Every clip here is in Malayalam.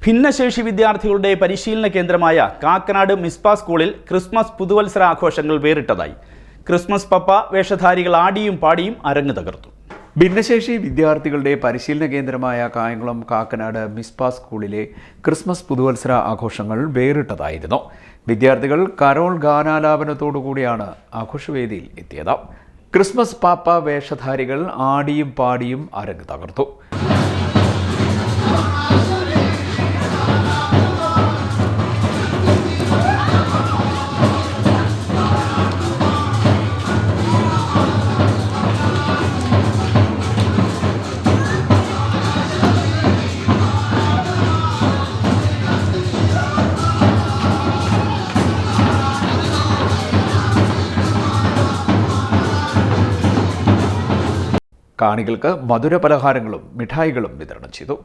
ഭിന്നശേഷി വിദ്യാർത്ഥികളുടെ പരിശീലന കേന്ദ്രമായ കാക്കനാട് മിസ്പ സ്കൂളിൽ ക്രിസ്മസ് പുതുവത്സര ആഘോഷങ്ങൾ വേറിട്ടതായി. ക്രിസ്മസ് പപ്പ വേഷധാരികൾ ആടിയും പാടിയും അരങ്ങ് തകർത്തു. ഭിന്നശേഷി വിദ്യാർത്ഥികളുടെ പരിശീലന കേന്ദ്രമായ കായംകുളം കാക്കനാട് മിസ്പ സ്കൂളിലെ ക്രിസ്മസ് പുതുവത്സര ആഘോഷങ്ങൾ വേറിട്ടതായിരുന്നു. വിദ്യാർത്ഥികൾ കരോൾ ഗാനാലാപനത്തോടുകൂടിയാണ് ആഘോഷവേദിയിൽ എത്തിയത്. ക്രിസ്മസ് പാപ്പ വേഷധാരികൾ ആടിയും പാടിയും അരങ്ങ് തകർത്തു. കാണികൾക്ക് മധുര പലഹാരങ്ങളും മിഠായികളും വിതരണം ചെയ്തു.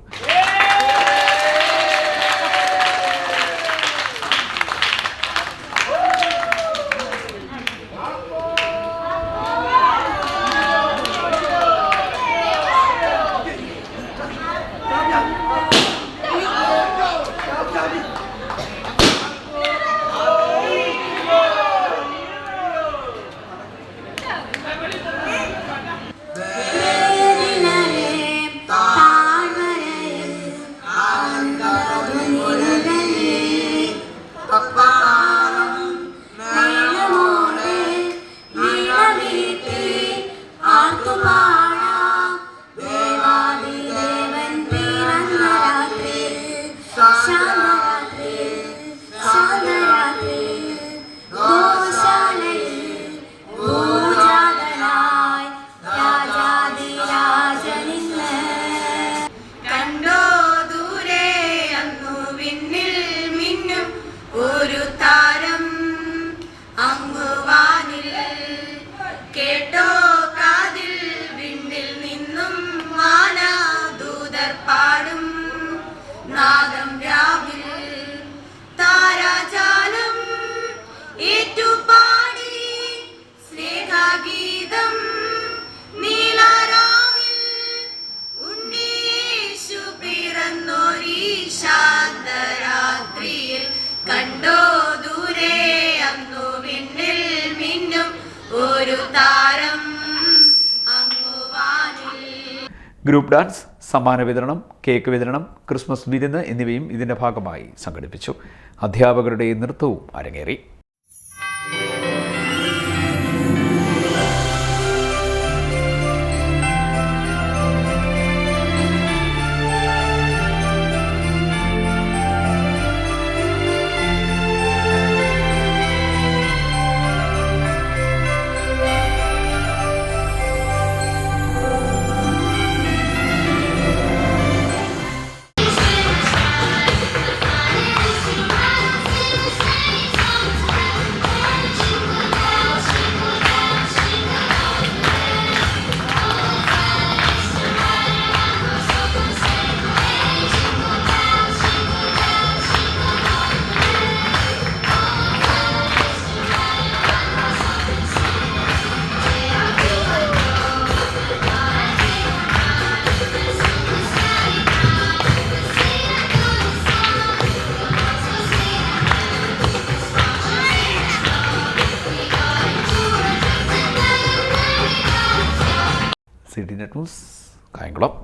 ഗ്രൂപ്പ് ഡാൻസ്, സമ്മാന വിതരണം, കേക്ക് വിതരണം, ക്രിസ്മസ് വിരുന്ന് എന്നിവയും ഇതിന്റെ ഭാഗമായി സംഘടിപ്പിച്ചു. അധ്യാപകരുടെ നൃത്തവും അരങ്ങേറി. CT Net News, Kayamkulam.